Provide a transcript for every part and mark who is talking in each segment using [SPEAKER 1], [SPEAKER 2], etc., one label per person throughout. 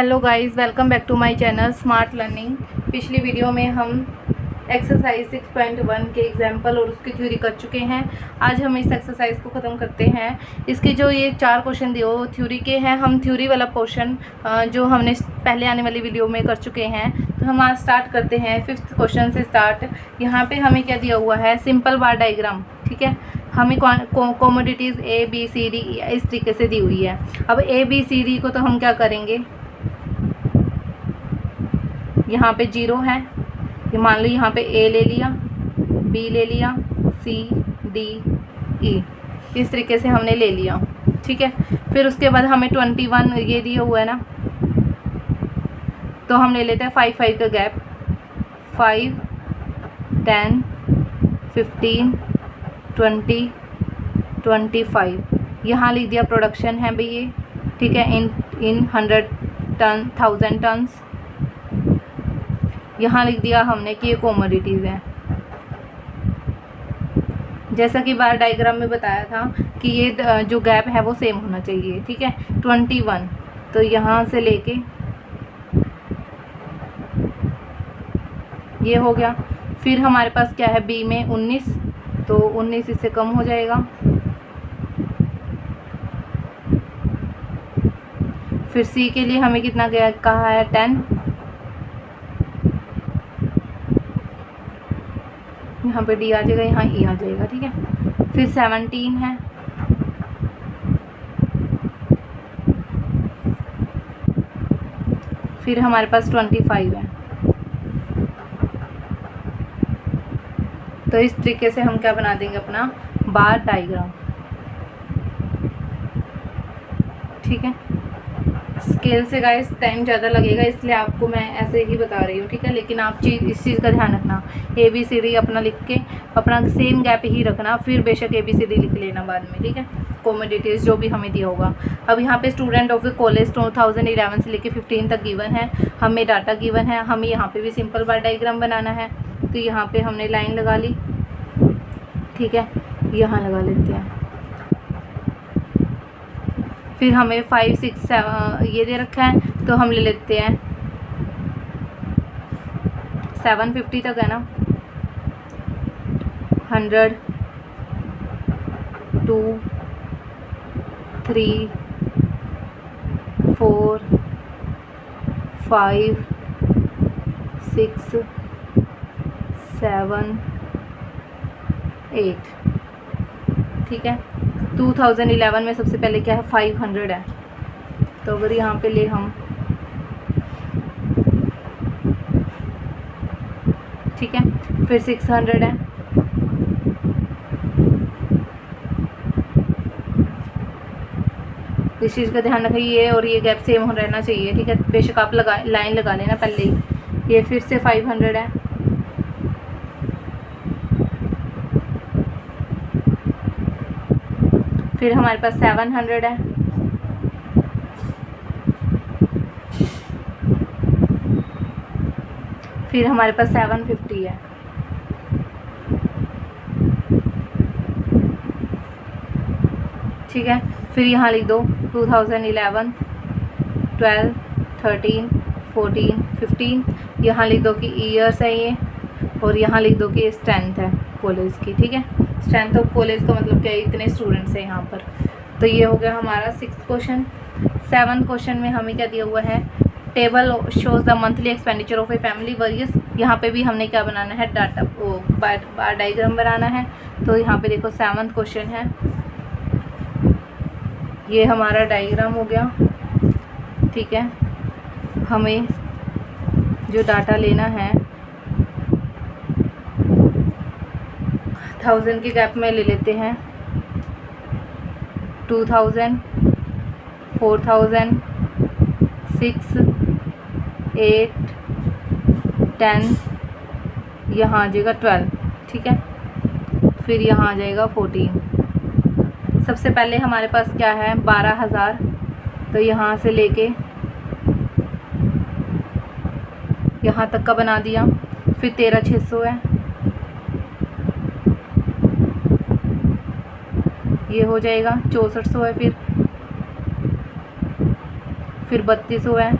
[SPEAKER 1] Hello guys, welcome back to my channel smart learning. पिछली video में हम exercise 6.1 के एग्जाम्पल और उसकी थ्योरी कर चुके हैं। आज हम इस एक्सरसाइज को ख़त्म करते हैं। इसके जो ये 4 क्वेश्चन दिए वो थ्योरी के हैं। हम थ्योरी वाला पोर्शन जो हमने पहले आने वाली वीडियो में कर चुके हैं, तो हम आज स्टार्ट करते हैं 5th क्वेश्चन से स्टार्ट। यहाँ पे हमें क्या दिया हुआ है, सिंपल बार डायग्राम। ठीक है, हमें commodities A B C D इस तरीके से दी हुई है। अब ए बी सी डी को तो हम क्या करेंगे, यहाँ पे 0 है, ये मान लो यहाँ पे ए ले लिया, बी ले लिया, सी डी ई, इस तरीके से हमने ले लिया। ठीक है, फिर उसके बाद हमें 21 ये दिया हुआ है ना, तो हम ले लेते हैं 5 का गैप। 5 10 15 20 25 यहाँ लिख दिया प्रोडक्शन है भाई ये। ठीक है, इन 100 टन 1000 टन्स। यहाँ लिख दिया हमने कि ये कॉमोडिटीज़ हैं। जैसा कि बार डायग्राम में बताया था कि ये जो गैप है वो सेम होना चाहिए। ठीक है, 21 तो यहाँ से लेके ये हो गया। फिर हमारे पास क्या है, बी में 19, तो 19 इससे कम हो जाएगा। फिर सी के लिए हमें कितना गया कहा है, 10। यहाँ पे डी आ जाएगा, यहाँ ई आ जाएगा। ठीक है, फिर 17 है, फिर हमारे पास 25 है। तो इस तरीके से हम क्या बना देंगे, अपना बार डायग्राम। ठीक है, स्केल से गाइस टाइम ज़्यादा लगेगा, इसलिए आपको मैं ऐसे ही बता रही हूँ। ठीक है, लेकिन आप इस चीज़ का ध्यान रखना, ए बी सी डी अपना लिख के अपना सेम गैप ही रखना, फिर बेशक ए बी सी डी लिख लेना बाद में। ठीक है, कॉमोडिटीज़ जो भी हमें दिया होगा। अब यहाँ पे स्टूडेंट ऑफ द कॉलेज 2011 से लेके 15 तक गिवन है, हमें डाटा गिवन है। हमें यहाँ पे भी सिंपल बार डायग्राम बनाना है, तो यहाँ पे हमने लाइन लगा ली। ठीक है, यहाँ लगा लेते हैं। फिर हमें 5 6 7 ये दे रखा है, तो हम ले लेते हैं 750 तक है ना, 100 2 3 4 5 6 7 8। ठीक है, 2011 में सबसे पहले क्या है, 500 है। तो अगर यहाँ पे ले हम, ठीक है, फिर 600 है, इस चीज़ का ध्यान रखिए, ये और ये गैप सेम रहना चाहिए। ठीक है, बेशक आप लाइन लगा लेना पहले ही। ये फिर से 500 है, फिर हमारे पास 700 है, फिर हमारे पास 750 है। ठीक है, फिर यहाँ लिख दो 2011 12 13 14 15, यहाँ लिख दो कि ईयर्स है ये, और यहाँ लिख दो कि स्ट्रेंथ है कॉलेज की। ठीक है, स्ट्रेंथ ऑफ कॉलेज का मतलब क्या है, इतने स्टूडेंट्स हैं यहाँ पर। तो ये हो गया हमारा 6th क्वेश्चन। 7th क्वेश्चन में हमें क्या दिया हुआ है, table shows the monthly expenditure of a family various. यहाँ पे भी हमने क्या बनाना है, डाटा बार डायग्राम बनाना है। तो यहाँ पे देखो 7th क्वेश्चन है, ये हमारा डायग्राम हो गया। ठीक है, हमें जो डाटा लेना है 1000 के गैप में ले लेते हैं, 2000 4000 6 8 10, यहाँ आ जाएगा 12। ठीक है, फिर यहाँ आ जाएगा 14। सबसे पहले हमारे पास क्या है, 12000, तो यहाँ से लेके यहाँ तक का बना दिया। फिर 13600 है, ये हो जाएगा 6400 है, फिर 3200 है,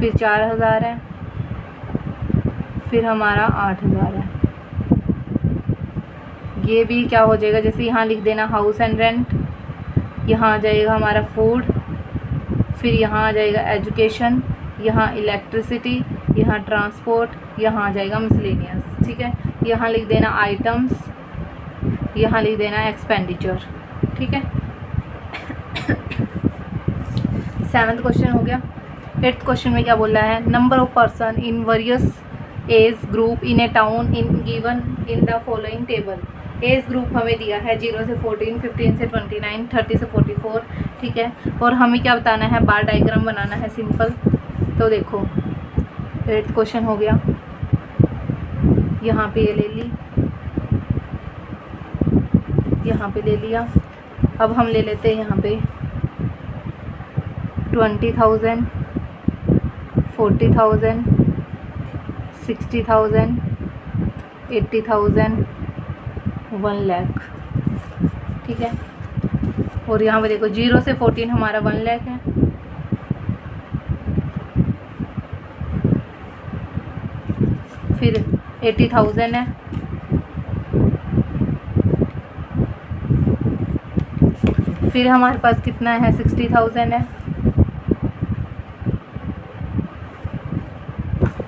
[SPEAKER 1] फिर 4000 है, फिर हमारा 8000 है। ये भी क्या हो जाएगा, जैसे यहाँ लिख देना हाउस एंड रेंट, यहाँ आ जाएगा हमारा फूड, फिर यहाँ आ जाएगा एजुकेशन, यहाँ इलेक्ट्रिसिटी, यहाँ ट्रांसपोर्ट, यहाँ आ जाएगा मिसलेनियस। ठीक है, यहाँ लिख देना आइटम्स, यहाँ लिख देना एक्सपेंडिचर। ठीक है, 7th क्वेश्चन हो गया। 8th क्वेश्चन में क्या बोल रहा है, number of person in various age group in A town in given in the following table. Age group हमें दिया है 0 से 14, 15 से 29, 30 से 44। ठीक है, और हमें क्या बताना है, बार डायग्राम बनाना है सिंपल। तो देखो 8th क्वेश्चन हो गया, यहाँ पे ये ले ली, यहाँ पे ले लिया। अब हम ले लेते हैं यहाँ पे 20,000, 40,000, 60,000, 80,000, 1 लाख। ठीक है, और यहाँ पे देखो 0 से 14 हमारा 1 लाख है, फिर 80,000 है, फिर हमारे पास कितना है 60,000 है,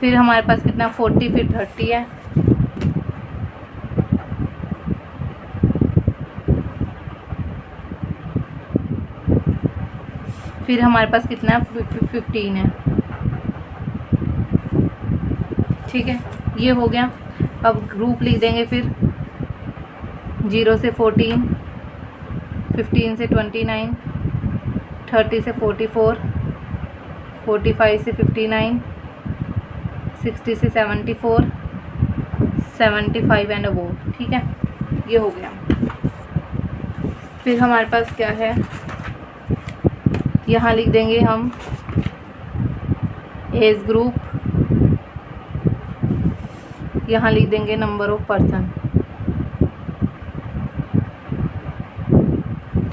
[SPEAKER 1] फिर हमारे पास कितना 40, फिर 30 है, फिर हमारे पास कितना 15 है। ठीक है, ये हो गया। अब ग्रुप लिख देंगे, फिर 0 से 14, 15 से 29, 30 से 44, 45 से 59, 60 से 74, 75 एंड अबोव। ठीक है, ये हो गया। फिर हमारे पास क्या है, यहाँ लिख देंगे हम एज ग्रुप, यहाँ लिख देंगे नंबर ऑफ पर्सन।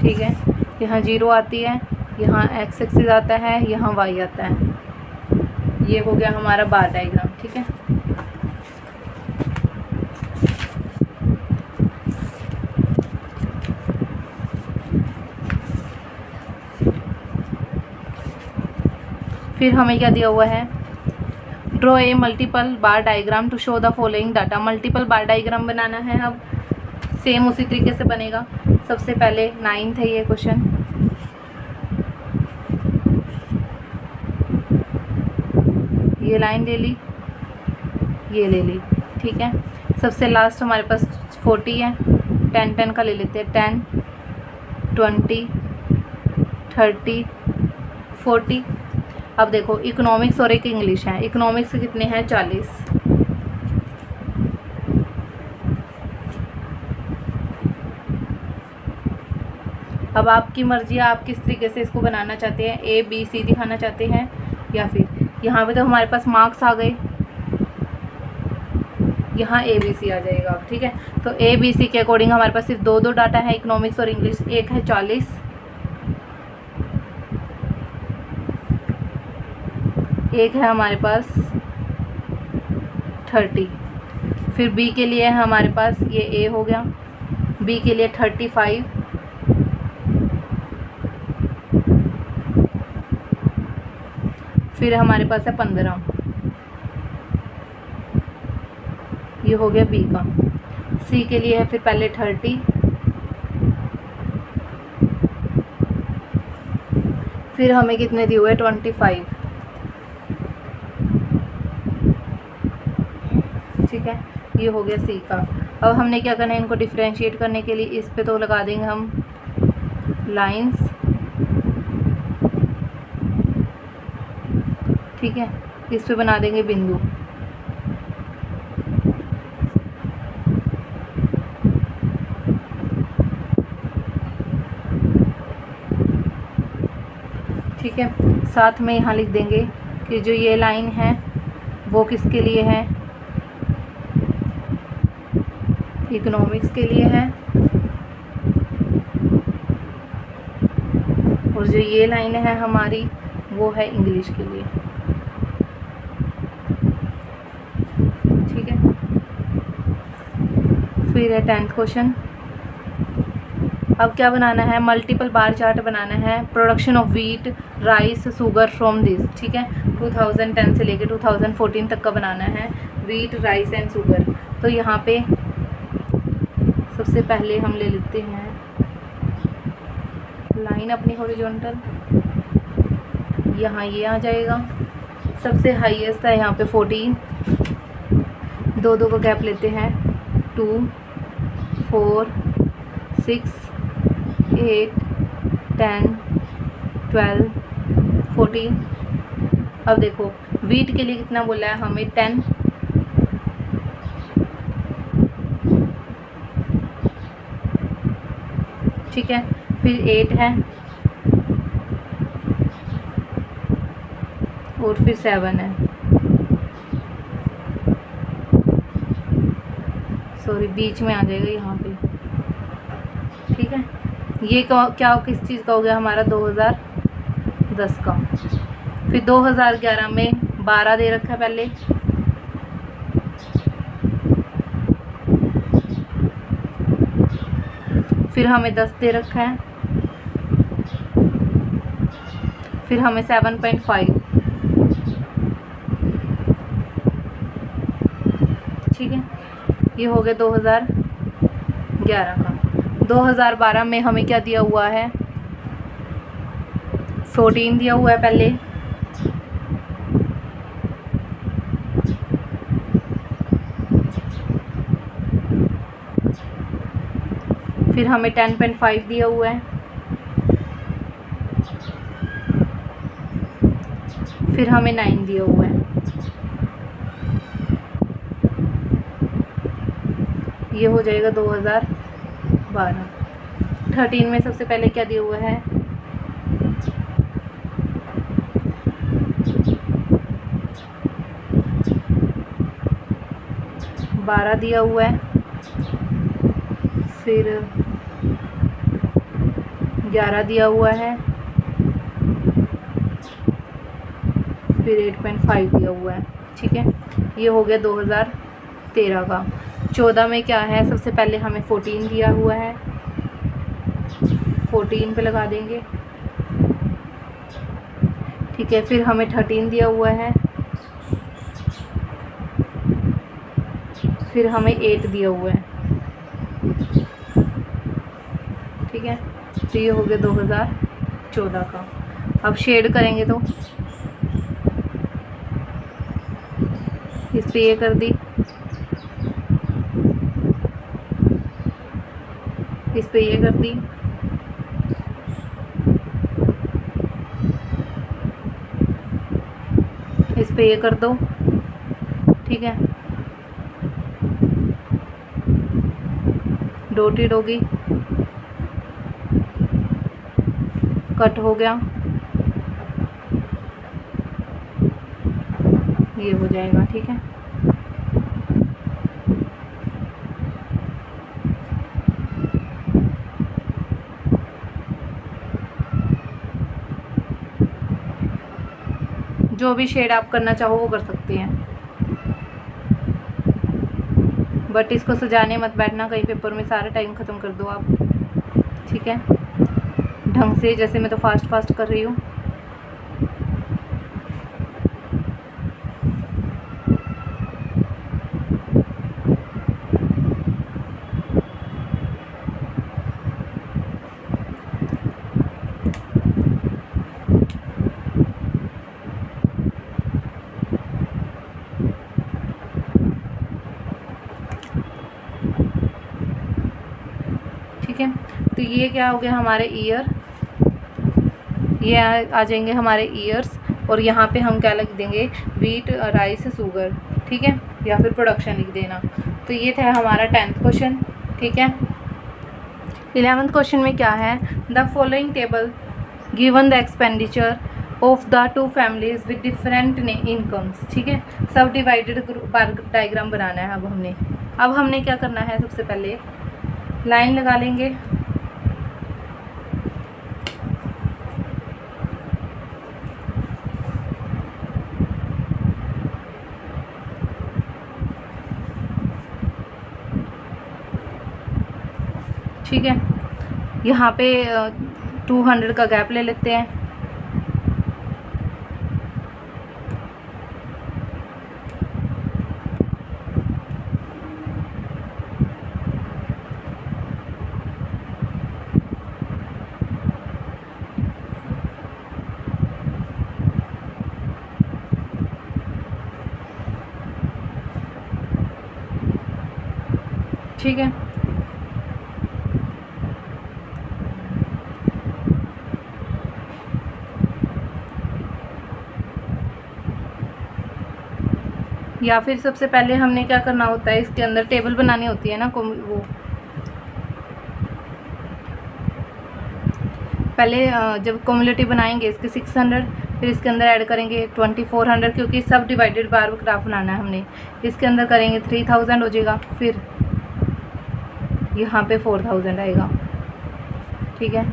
[SPEAKER 1] ठीक है, यहाँ 0 आती है, यहाँ एक्स एक्सिस आता है, यहाँ वाई आता है। ये हो गया हमारा बार डायग्राम। ठीक है, फिर हमें क्या दिया हुआ है, draw a multiple bar diagram to show the following data. Multiple bar diagram बनाना है। अब सेम उसी तरीके से बनेगा। सबसे पहले 9th है ये क्वेश्चन। ये लाइन ले ली, ये ले ली। ठीक है, सबसे लास्ट हमारे पास 40 है। 10 का ले लेते हैं, 10, 20, 30, 40। अब देखो इकोनॉमिक्स और एक इंग्लिश है। इकोनॉमिक्स कितने हैं, 40। अब आपकी मर्जी है, आप किस तरीके से इसको बनाना चाहते हैं, A B C दिखाना चाहते हैं, या फिर यहाँ पे तो हमारे पास मार्क्स आ गए, यहाँ A B C आ जाएगा। ठीक है, तो A B C के अकॉर्डिंग हमारे पास सिर्फ दो डाटा है, इकोनॉमिक्स और इंग्लिश। एक है 40, एक है हमारे पास 30। फिर B के लिए है हमारे पास, ये A हो गया, B के लिए 35, फिर हमारे पास है 15। ये हो गया B का। C के लिए है फिर पहले 30, फिर हमें कितने दिए हुए, 25। ठीक है, ये हो गया C का। अब हमने क्या करना है, इनको डिफ्रेंशिएट करने के लिए इस पे तो लगा देंगे हम लाइंस। ठीक है, इस पे बना देंगे बिंदु। ठीक है, साथ में यहाँ लिख देंगे कि जो ये लाइन है वो किसके लिए है, इकोनॉमिक्स के लिए है, और जो ये लाइन है हमारी वो है इंग्लिश के लिए। फिर है 10th क्वेश्चन। अब क्या बनाना है, मल्टीपल बार चार्ट बनाना है, production of wheat rice sugar from this, ठीक है। 2010 से लेकर 2014 तक का बनाना है, वीट राइस एंड शुगर। तो यहाँ पे सबसे पहले हम ले लेते हैं लाइन अपनी हॉरिजॉन्टल, यहाँ ये आ जाएगा। सबसे हाईएस्ट है यहाँ पे 14, दो दो का गैप लेते हैं, 2 4 6 8 10 12 14। अब देखो वीट के लिए कितना बोला है हमें, 10, ठीक है। फिर 8 है और फिर 7 है, सॉरी बीच में आ जाएगा यहाँ पे, ठीक है। ये क्या किस चीज़ का हो गया हमारा, 2010 का। फिर 2011 में 12 दे रखा है पहले, फिर हमें 10 दे रखा है, फिर हमें 7.5, ठीक है। ये हो गया 2011 का। 2012 में हमें क्या दिया हुआ है, 14 दिया हुआ है पहले, फिर हमें 10.5 दिया हुआ है, फिर हमें 9 दिया हुआ है। ये हो जाएगा 2012। 13 में सबसे पहले क्या दिया हुआ है, 12 दिया हुआ है, फिर 11 दिया हुआ है, फिर 8.5 दिया हुआ है, ठीक है। ये हो गया 2013 का। 14 में क्या है, सबसे पहले हमें 14 दिया हुआ है, 14 पे लगा देंगे, ठीक है। फिर हमें 13 दिया हुआ है, फिर हमें 8 दिया हुआ है, ठीक है। तो ये हो गया 2014 का। अब शेड करेंगे तो इस पे ये कर दी, इस पे ये कर दी, इस पे ये कर दो, ठीक है। डॉटेड होगी, कट हो गया, ये हो जाएगा, ठीक है। जो भी शेड आप करना चाहो वो कर सकते हैं, बट इसको सजाने मत बैठना कहीं पेपर में, सारा टाइम ख़त्म कर दो आप, ठीक है, ढंग से। जैसे मैं तो फास्ट फास्ट कर रही हूँ। ठीक है, तो ये क्या हो गया हमारे ईयर, ये आ जाएंगे हमारे ईयर्स, और यहाँ पे हम क्या लिख देंगे, वीट राइस शुगर, ठीक है, या फिर प्रोडक्शन लिख देना। तो ये था हमारा 10th क्वेश्चन, ठीक है। 11th क्वेश्चन में क्या है, the following table given the expenditure of the two families with different incomes, ठीक है। सब डिवाइडेड बार डायग्राम बनाना है। अब हमने क्या करना है, सबसे पहले लाइन लगा लेंगे, ठीक है। यहाँ पे 200 का गैप ले लेते हैं। ठीक है, या फिर सबसे पहले हमने क्या करना होता है, इसके अंदर टेबल बनानी होती है ना, वो पहले जब कम्युलेटिव बनाएंगे इसके 600, फिर इसके अंदर ऐड करेंगे 2400, क्योंकि सब डिवाइडेड बार ग्राफ बनाना है हमने। इसके अंदर करेंगे 3000 हो जाएगा, फिर यहाँ पे 4000 आएगा। ठीक है,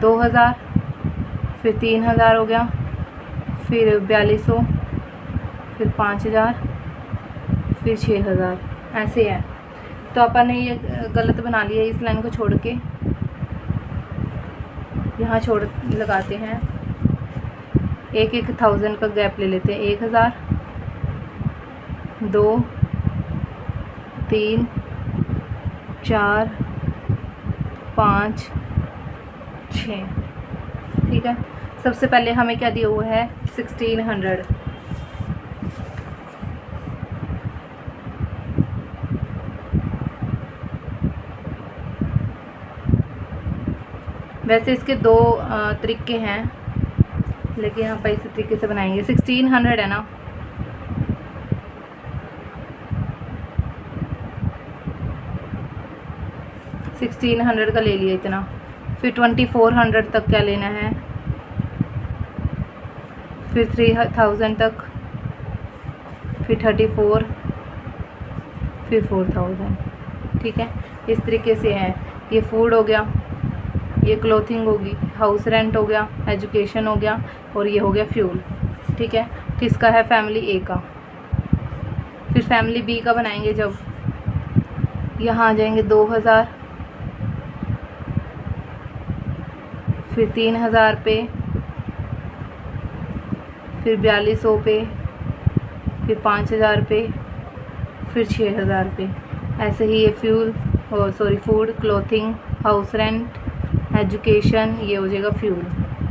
[SPEAKER 1] 2000, फिर 3000 हो गया, फिर 4200, फिर 5000, फिर 6000, ऐसे है। तो अपन ने ये गलत बना लिया, इस लाइन को छोड़ के यहाँ छोड़ लगाते हैं, 1000 का गैप ले लेते हैं। 1000, 2, 3, 4, 5, 6। ठीक है, सबसे पहले हमें क्या दिया हुआ है, 1600। वैसे इसके दो तरीके हैं, लेकिन हम इसी तरीके से बनाएंगे। 1600 है ना, $1600 का ले लिया इतना। फिर 2400 तक क्या लेना है, फिर 3000 तक, फिर 34, फिर 4000। ठीक है, इस तरीके से है। ये फूड हो गया, ये क्लोथिंग होगी, हाउस रेंट हो गया, एजुकेशन हो गया, और ये हो गया फ्यूल। ठीक है, किसका है, फैमिली ए का। फिर फैमिली बी का बनाएंगे जब, यहाँ आ जाएंगे 2000, फिर 3000 पे, फिर 4200 पे, फिर 5000 पे, फिर 6000 पे। ऐसे ही ये fuel, food, clothing, house rent, education, ये हो जाएगा फ्यूल।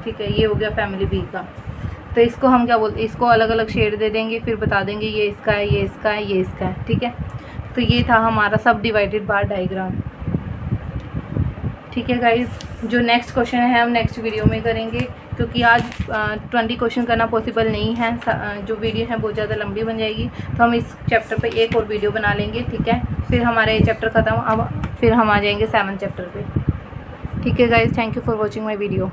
[SPEAKER 1] ठीक है, ये हो गया फैमिली बी का। तो इसको हम क्या बोलते हैं, इसको अलग अलग शेड दे देंगे, फिर बता देंगे ये इसका है, ये इसका है, ये इसका है। ठीक है, तो ये था हमारा सब डिवाइडेड बार डायग्राम। ठीक है गाइस, जो नेक्स्ट क्वेश्चन है हम नेक्स्ट वीडियो में करेंगे, क्योंकि आज 20 क्वेश्चन करना पॉसिबल नहीं है। जो वीडियो है बहुत ज़्यादा लंबी बन जाएगी, तो हम इस चैप्टर पे एक और वीडियो बना लेंगे। ठीक है, फिर हमारा ये चैप्टर ख़त्म, अब फिर हम आ जाएंगे 7 चैप्टर पे। ठीक है guys, thank you for watching my video.